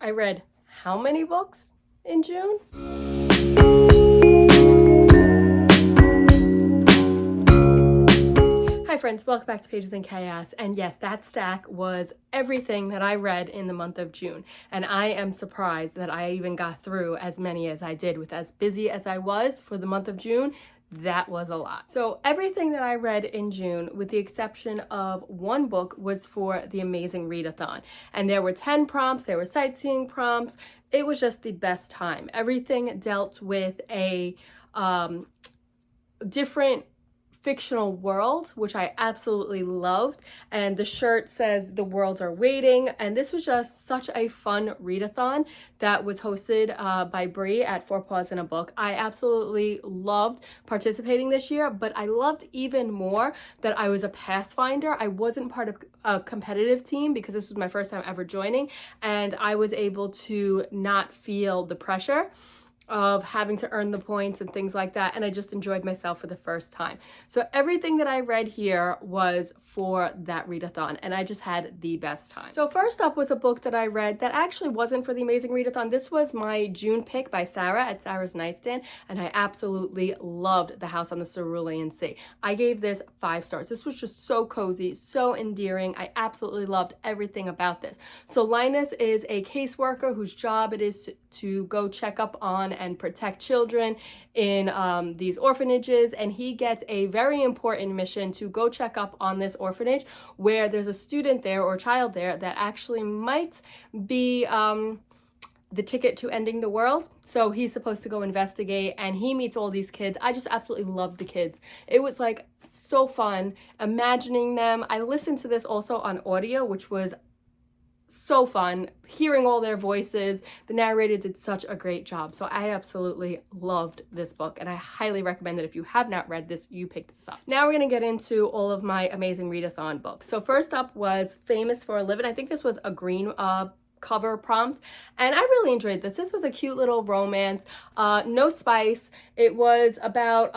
I read how many books in June? Hi friends, welcome back to Pages in Chaos. And yes, that stack was everything that I read in the month of June. And I am surprised that I even got through as many as I did. With as busy as I was for the month of June, that was a lot. So everything that I read in June, with the exception of one book, was for the amazing Readathon. And there were 10 prompts, there were sightseeing prompts. It was just the best time. Everything dealt with a different fictional world, which I absolutely loved. And the shirt says the worlds are waiting. And this was just such a fun readathon that was hosted by Bree at Four Paws in a Book. I absolutely loved participating this year, but I loved even more that I was a Pathfinder. I wasn't part of a competitive team because this was my first time ever joining, and I was able to not feel the pressure of having to earn the points and things like that, and I just enjoyed myself for the first time. So everything that I read here was for that readathon, and I just had the best time. So first up was a book that I read that actually wasn't for the amazing readathon. This was my June pick by Sarah at Sarah's Nightstand, and I absolutely loved The House on the Cerulean Sea. I gave this 5 stars. This was just so cozy, so endearing. I absolutely loved everything about this. So Linus is a caseworker whose job it is to go check up on and protect children in these orphanages, and he gets a very important mission to go check up on this orphanage where there's a student there or child there that actually might be the ticket to ending the world. So he's supposed to go investigate, and he meets all these kids. I just absolutely loved the kids. It was like so fun imagining them. I listened to this also on audio, which was so fun, hearing all their voices. The narrator did such a great job. So I absolutely loved this book, and I highly recommend that if you have not read this, you pick this up. Now we're going to get into all of my amazing readathon books. So first up was Famous for a Living. I think this was a green cover prompt, and I really enjoyed this. This was a cute little romance, no spice. It was about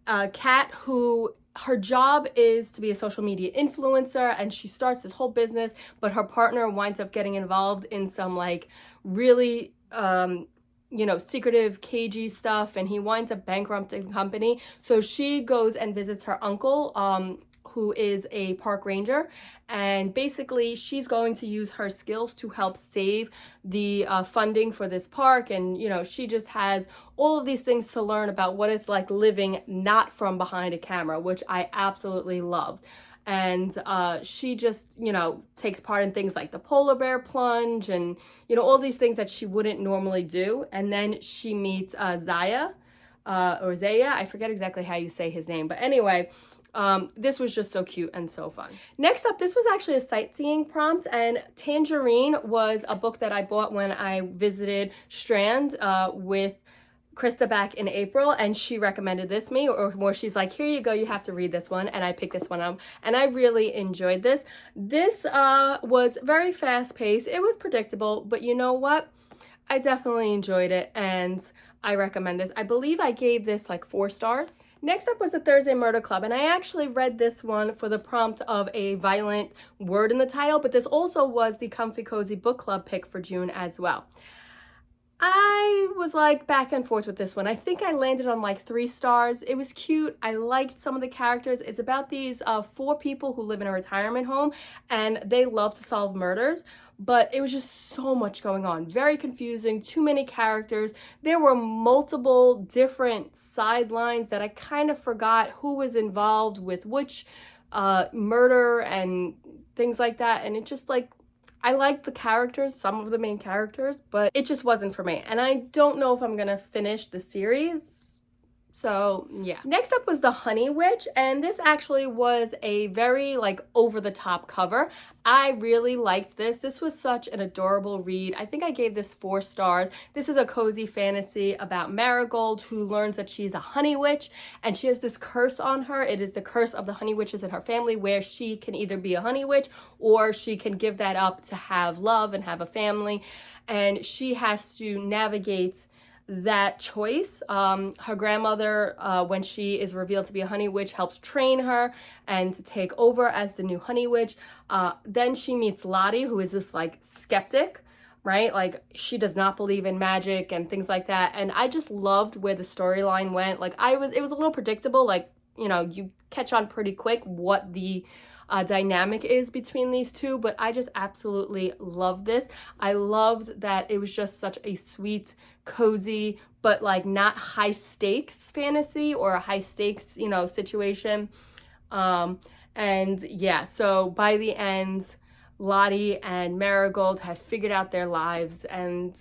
a cat who her job is to be a social media influencer, and she starts this whole business, but her partner winds up getting involved in some like really secretive, cagey stuff, and he winds up bankrupting the company. So she goes and visits her uncle, who is a park ranger, and basically she's going to use her skills to help save the funding for this park. And she just has all of these things to learn about what it's like living not from behind a camera, which I absolutely loved. And she just takes part in things like the polar bear plunge and all these things that she wouldn't normally do. And then she meets Zaya, I forget exactly how you say his name, but anyway, this was just so cute and so fun. Next up, this was actually a sightseeing prompt, and Tangerine was a book that I bought when I visited Strand with Krista back in April, and she recommended this me, or more, she's like, here you go, you have to read this one, and I picked this one up, and I really enjoyed this. This was very fast-paced. It was predictable, but you know what? I definitely enjoyed it, and I recommend this. I believe I gave this like 4 stars. Next up was the Thursday Murder Club, and I actually read this one for the prompt of a violent word in the title, but this also was the Comfy Cozy Book Club pick for June as well. I was like back and forth with this one. I think I landed on like 3 stars. It was cute. I liked some of the characters. It's about these 4 people who live in a retirement home, and they love to solve murders, but it was just so much going on. Very confusing, too many characters. There were multiple different sidelines that I kind of forgot who was involved with which murder and things like that. And it just like, I liked the characters, some of the main characters, but it just wasn't for me. And I don't know if I'm gonna finish the series. So yeah. Next up was The Honey Witch, and this actually was a very like over-the-top cover. I really liked this. This was such an adorable read. I think I gave this 4 stars. This is a cozy fantasy about Marigold, who learns that she's a honey witch, and she has this curse on her. It is the curse of the honey witches in her family, where she can either be a honey witch or she can give that up to have love and have a family. And she has to navigate that choice. Her grandmother, when she is revealed to be a honey witch, helps train her and to take over as the new honey witch. Then she meets Lottie, who is this like skeptic right? Like, she does not believe in magic and things like that. And I just loved where the storyline went. Like, it was a little predictable. Like, you know, you catch on pretty quick what the dynamic is between these two, but I just absolutely love this. I loved that it was just such a sweet, cozy, but like not high stakes fantasy or a high stakes, you know, situation. And yeah, so by the end, Lottie and Marigold have figured out their lives, and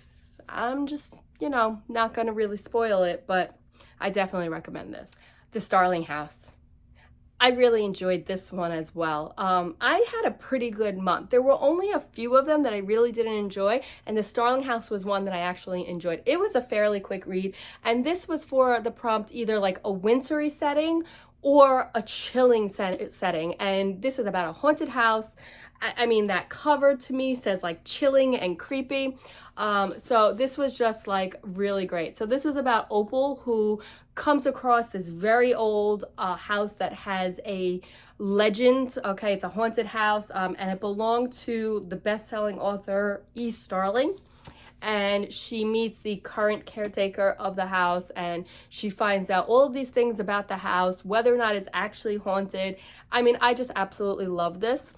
I'm just, you know, not gonna really spoil it, but I definitely recommend this. The Starling House. I really enjoyed this one as well. I had a pretty good month. There were only a few of them that I really didn't enjoy, and the Starling House was one that I actually enjoyed. It was a fairly quick read, and this was for the prompt either like a wintry setting or a chilling setting, and this is about a haunted house. I mean, that cover to me says like chilling and creepy. So this was just like really great. So this was about Opal, who comes across this very old house that has a legend. Okay, it's a haunted house, and it belonged to the best-selling author E. Starling. And she meets the current caretaker of the house, and she finds out all of these things about the house, whether or not it's actually haunted. I mean, I just absolutely love this.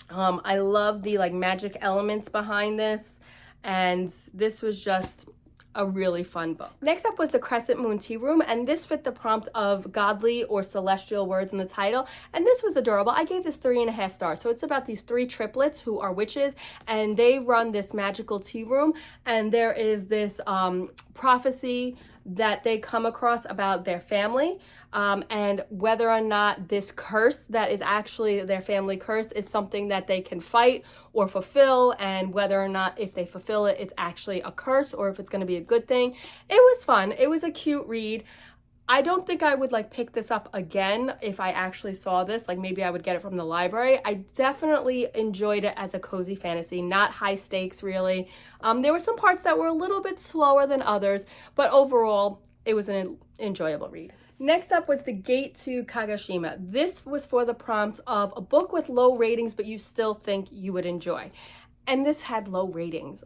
I love the like magic elements behind this, and this was just a really fun book. Next up was The Crescent Moon Tea Room, and this fit the prompt of godly or celestial words in the title, and this was adorable. I gave this 3.5 stars. So it's about these 3 triplets who are witches, and they run this magical tea room, and there is this prophecy that they come across about their family, and whether or not this curse that is actually their family curse is something that they can fight or fulfill, and whether or not if they fulfill it, it's actually a curse or if it's going to be a good thing. It was fun. It was a cute read. I don't think I would like pick this up again if I actually saw this. Like, maybe I would get it from the library. I definitely enjoyed it as a cozy fantasy, not high stakes really. There were some parts that were a little bit slower than others, but overall it was an enjoyable read. Next up was The Gate to Kagoshima. This was for the prompt of a book with low ratings, but you still think you would enjoy. And this had low ratings.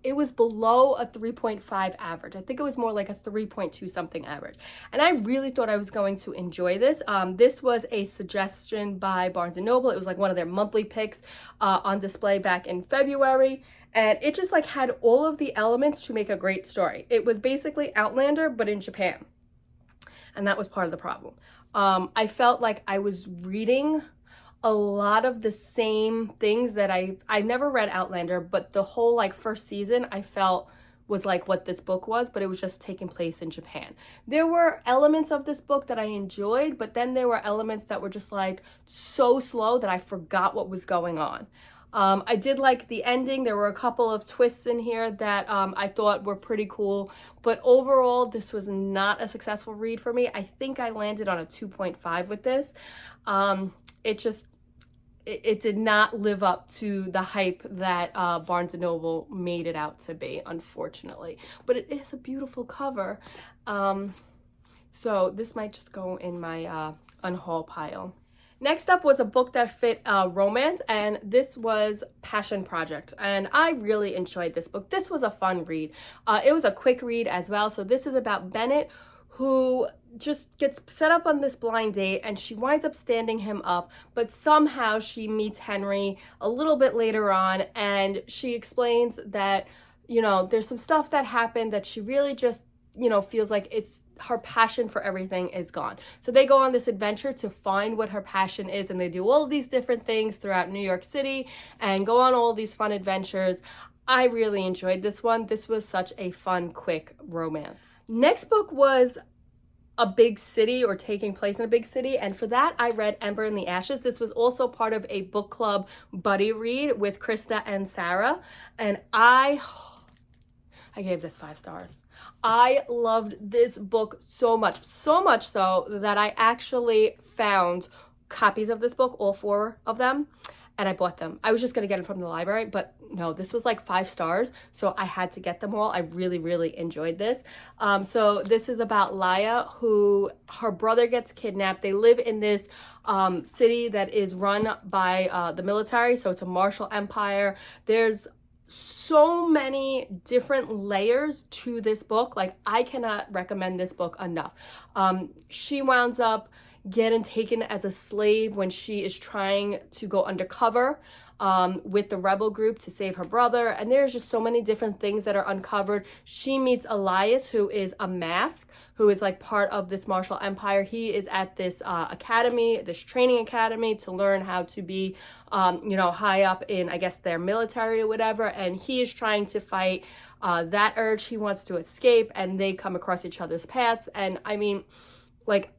It was below a 3.5 average. I think it was more like a 3.2 something average. And I really thought I was going to enjoy this. This was a suggestion by Barnes & Noble. It was like one of their monthly picks on display back in February. And it just like had all of the elements to make a great story. It was basically Outlander, but in Japan. And that was part of the problem. I felt like I was reading a lot of the same things that I never read Outlander, but the whole like first season I felt was like what this book was, but it was just taking place in Japan. There were elements of this book that I enjoyed, but then there were elements that were just like so slow that I forgot what was going on. I did like the ending. There were a couple of twists in here that I thought were pretty cool, but overall this was not a successful read for me. I think I landed on a 2.5 with this. It did not live up to the hype that Barnes & Noble made it out to be, unfortunately. But it is a beautiful cover. So this might just go in my unhaul pile. Next up was a book that fit romance, and this was Passion Project. And I really enjoyed this book. This was a fun read. It was a quick read as well. So this is about Bennett, who just gets set up on this blind date, and she winds up standing him up, but somehow she meets Henry a little bit later on, and she explains that, you know, there's some stuff that happened that she really just, you know, feels like it's her passion for everything is gone. So they go on this adventure to find what her passion is, and they do all these different things throughout New York City and go on all these fun adventures. I really enjoyed this one. This was such a fun, quick romance. Next book was a big city or taking place in a big city, and for that I read Ember in the Ashes. This was also part of a book club buddy read with Krista and Sarah, and I gave this 5 stars. I loved this book so much so that I actually found copies of this book, all 4 of them, and I bought them. I was just gonna get them from the library, but no, this was like 5 stars, so I had to get them all. I really enjoyed this. So this is about Laya, who her brother gets kidnapped. They live in this city that is run by the military, so it's a martial empire. There's so many different layers to this book. Like, I cannot recommend this book enough. She winds up getting taken as a slave when she is trying to go undercover with the rebel group to save her brother. And there's just so many different things that are uncovered. She meets Elias, who is a mask, who is like part of this martial empire. He is at this academy, this training academy, to learn how to be, high up in, I guess, their military or whatever. And he is trying to fight that urge. He wants to escape, and they come across each other's paths. And I mean, like,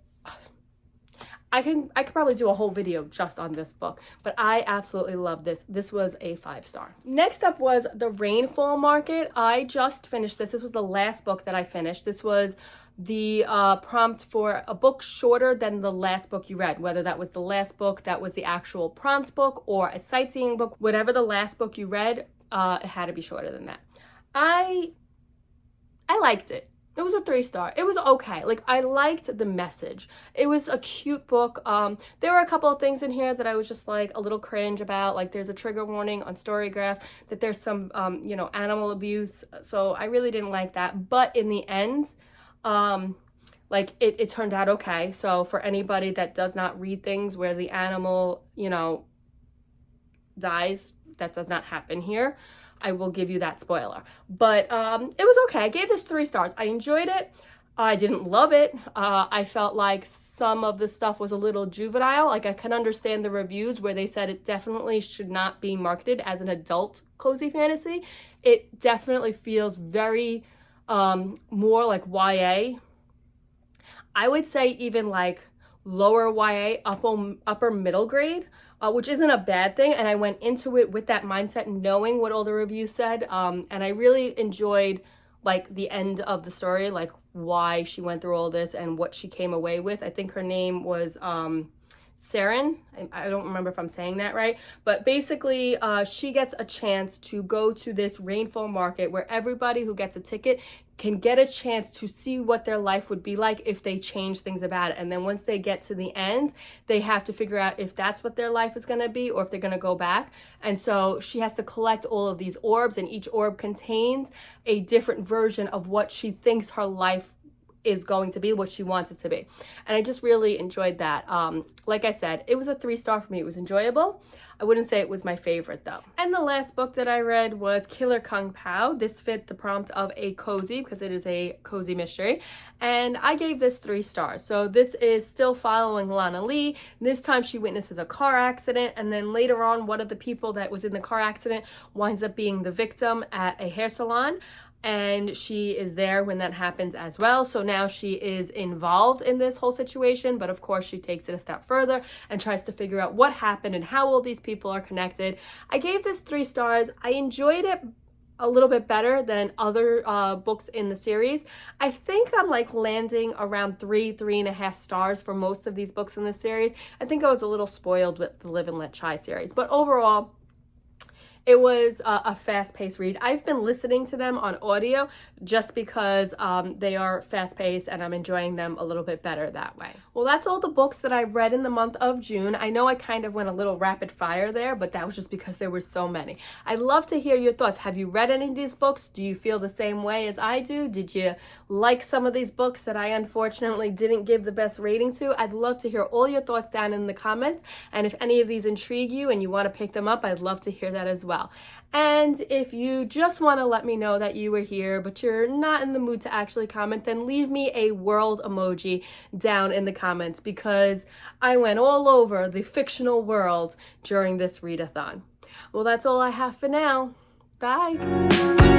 I could probably do a whole video just on this book, but I absolutely love this. This was a 5-star. Next up was The Rainfall Market. I just finished this. This was the last book that I finished. This was the prompt for a book shorter than the last book you read, whether that was the last book that was the actual prompt book or a sightseeing book. Whatever the last book you read, it had to be shorter than that. I liked it. It was a 3-star. It was okay. Like, I liked the message. It was a cute book. There were a couple of things in here that I was just like a little cringe about. Like, there's a trigger warning on Storygraph that there's some, animal abuse. So I really didn't like that. But in the end, it turned out okay. So for anybody that does not read things where the animal, dies, that does not happen here. I will give you that spoiler. But it was okay. I gave this 3 stars. I enjoyed it. I didn't love it. I felt like some of the stuff was a little juvenile. Like, I can understand the reviews where they said it definitely should not be marketed as an adult cozy fantasy. It definitely feels very more like YA. I would say even like lower YA, upper middle grade, which isn't a bad thing. And I went into it with that mindset, knowing what all the reviews said. And I really enjoyed like the end of the story, like why she went through all this and what she came away with. I think her name was Saren. I don't remember if I'm saying that right, but basically she gets a chance to go to this rainfall market where everybody who gets a ticket can get a chance to see what their life would be like if they change things about it. And then once they get to the end, they have to figure out if that's what their life is going to be or if they're going to go back. And so she has to collect all of these orbs, and each orb contains a different version of what she thinks her life is going to be, what she wants it to be. And I just really enjoyed that. Like I said, it was a 3-star for me. It was enjoyable. I wouldn't say it was my favorite though. And the last book that I read was Killer Kung Pao. This fit the prompt of a cozy because it is a cozy mystery. And I gave this 3 stars. So this is still following Lana Lee. This time she witnesses a car accident, and then later on, one of the people that was in the car accident winds up being the victim at a hair salon. And she is there when that happens as well. So now she is involved in this whole situation, but of course she takes it a step further and tries to figure out what happened and how all these people are connected. I gave this 3 stars. I enjoyed it a little bit better than other books in the series. I think I'm like landing around 3.5 stars for most of these books in the series. I think I was a little spoiled with the Live and Let Try series, but overall, it was a fast-paced read. I've been listening to them on audio just because they are fast-paced and I'm enjoying them a little bit better that way. Well, that's all the books that I've read in the month of June. I know I kind of went a little rapid fire there, but that was just because there were so many. I'd love to hear your thoughts. Have you read any of these books? Do you feel the same way as I do? Did you like some of these books that I unfortunately didn't give the best rating to? I'd love to hear all your thoughts down in the comments. And if any of these intrigue you and you want to pick them up, I'd love to hear that as well. And if you just want to let me know that you were here, but you're not in the mood to actually comment, then leave me a world emoji down in the comments, because I went all over the fictional world during this readathon. Well, that's all I have for now. Bye.